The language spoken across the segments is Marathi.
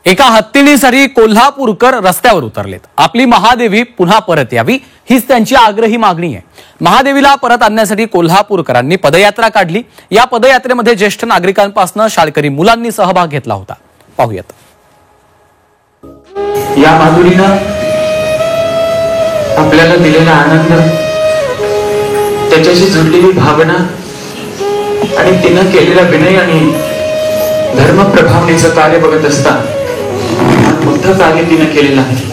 एका हत्तीणीसाठी कोल्हापूरकर रस्त्यावर उतरलेत। आपली महादेवी पुन्हा परत यावी हीच त्यांची आग्रही मागणी आहे। महादेवीला परत आणण्यासाठी कोल्हापूरकरांनी पदयात्रा काढली। या पदयात्रेमध्ये ज्येष्ठ नागरिकांपासून शाळकरी मुलांनी सहभाग घेतला होता। पाहूयात। या माधुरीनं आपल्याला दिलेला आनंद, त्याच्याशी जुळलेली भावना आणि तिनं केलेला विनय आणि धर्म प्रभावनेचं कार्य बघत असता मोठं कार्य तिनं केलेलं आहे।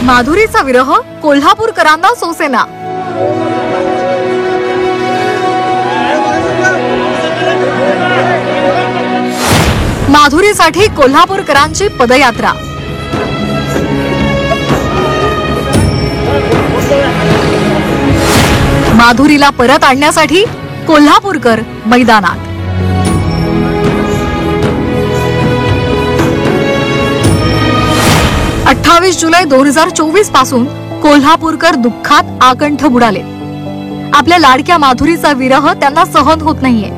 माधुरीचा विरह कोल्हापूरकरांना सोसेना। माधुरीसाठी कोल्हापूरकरांची पदयात्रा। माधुरीला परत आणण्यासाठी कोल्हापूरकर मैदानात। जुलै 2024 पासून कोल्हापूरकर दुःखात आकंठ बुडाले। आपल्या लाडक्या माधुरीचा विरह त्यांना सहन होत नाहीये।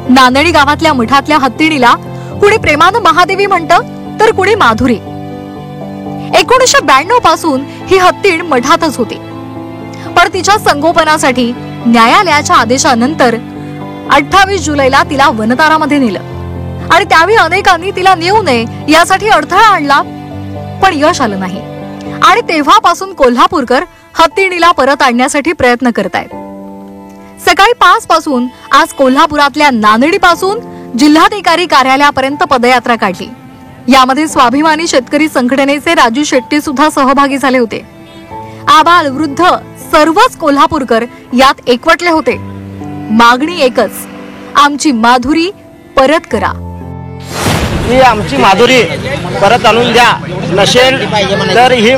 नांदेडी गावातल्या मठातल्या हत्तीणीला कुणी प्रेमानं महादेवी म्हणतं तर कुणी माधुरी। 1992 पासून ही हत्तीण मठातच होती, पण तिच्या संगोपनासाठी न्यायालयाच्या आदेशानंतर 28 जुलैला तिला वनतारामध्ये नेलं आणि त्यावेळी अनेकांनी तिला नेऊ नये यासाठी अडथळा आणला, पण यश आलं नाही। आणि तेव्हापासून कोल्हापूरकर हत्तीणीला परत आणण्यासाठी प्रयत्न करतायत। सकाळी 5 पासून आज कोल्हापुरातल्या नांदेडीपासून जिल्हाधिकारी कार्यालयापर्यंत पदयात्रा काढली। यामध्ये स्वाभिमानी शेतकरी संघटनेचे राजू शेट्टी सुद्धा सहभागी झाले होते। आबाल वृद्ध सर्वच कोल्हापूरकर यात एकवटले होते। मागणी एकच, आमची माधुरी परत करा। ही आमची माधुरी परत आणून द्या, नसेल तर ही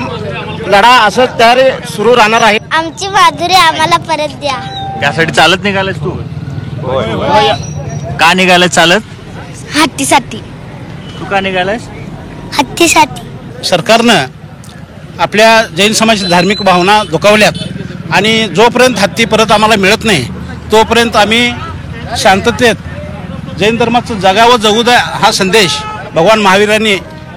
लढा असं तर सुरू राहणार आहे। आमची माधुरी आम्हाला परत द्या। त्यासाठी चालत निघालास तू? का निघालास चालत? हत्तीसाठी। तू का निघालास? हत्तीसाठी। सरकारनं आपल्या जैन समाजाची धार्मिक भावना दुखावल्यात आणि जोपर्यंत हत्ती परत आम्हाला मिळत नाही तोपर्यंत आम्ही शांततेत जैन धर्माचं जगावं जगू द्या हा संदेश भगवान महावीरांनी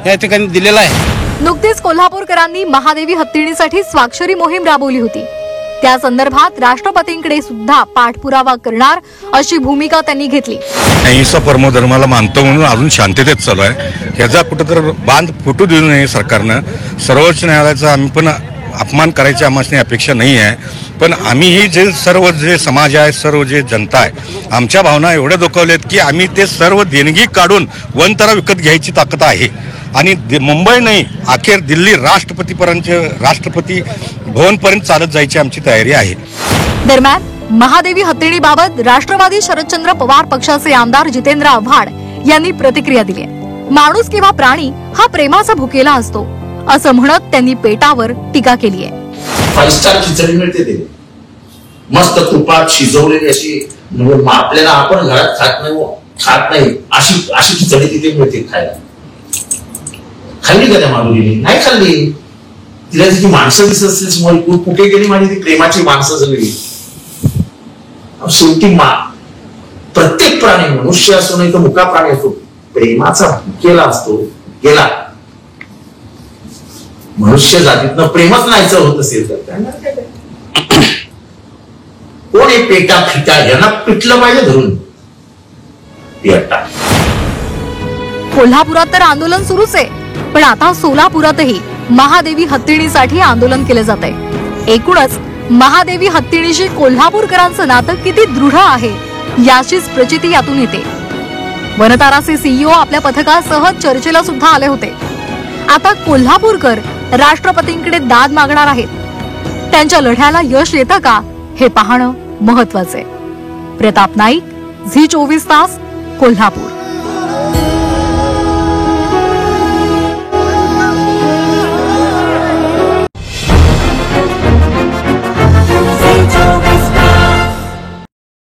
या ठिकाणी दिलेला आहे। नुकतीच कोल्हापूरकरांनी महादेवी हत्तीणीसाठी स्वाक्षरी मोहीम राबवली होती। त्या संदर्भात राष्ट्रपतींकडे सुद्धा पाठपुरावा करणार अशी भूमिका त्यांनी घेतली। अहिंसा परमो धर्माला मानतो म्हणून अजून शांततेत चालू आहे। याचा कुठेतरी बांध फुटू देऊ नये सरकारनं। सर्वोच्च न्यायालयाचा आम्ही पण अपमान करायची आम्हाला अपेक्षा नाही आहे, पण आम्ही ही जे सर्व जे समाज आहे, सर्व जे जनता आहे, आमच्या भावना एवढ्या दुखावल्यात की आम्ही ते सर्व देणगी काढून वनतारा विकत घ्यायची ताकद आहे आणि मुंबई नाही अखेर दिल्ली राष्ट्रपती भवनपर्यंत चालत जायची आमची तयारी आहे। दरम्यान महादेवी हत्तीणीबाबत राष्ट्रवादी शरदचंद्र पवार पक्षाचे आमदार जितेंद्र आव्हाड यांनी प्रतिक्रिया दिली आहे। माणूस किंवा प्राणी हा प्रेमाचा भुकेला असतो असं म्हणत त्यांनी पेटावर टीका केली आहे। 5 स्टार खिचडी मिळते ते मस्त तुपात शिजवलेली अशी, आपल्याला आपण घरात खात नाही अशी खिचडी तिथे मिळते खायला। खाल्ली का त्या माधुरीने? नाही खाल्ली। तिला जी माणसं दिसत असतील समोर, कुठे गेली माझी ती प्रेमाची माणसं सगळी। शेवटी प्रत्येक प्राणी, मनुष्य असो नाही तर मुका प्राणी असो, प्रेमाचा भुकेला असतो। गेला मनुष्य जातीतनं प्रेमच नाहीचं होत असेल तर कोण हे पेटा फिटा यांना पिटलं पाहिजे धरून पेटा। कोल्हापुरात तर आंदोलन सुरूच आहे, पण आता सोलापुरातही महादेवी हत्तीणीसाठी आंदोलन केलं जात आहे। एकूणच महादेवी हत्तीणीशी कोल्हापूरकरांचं नातं किती दृढ आहे याचीच प्रचिती यातून येते। वनताराचे सीईओ आपल्या पथकासह चर्चेला सुद्धा आले होते। आता कोल्हापूरकर राष्ट्रपतींकडे दाद मागणार आहेत। त्यांच्या लढ्याला यश येतं का हे पाहणं महत्वाचं आहे। प्रताप नाईक, झी 24 तास, कोल्हापूर।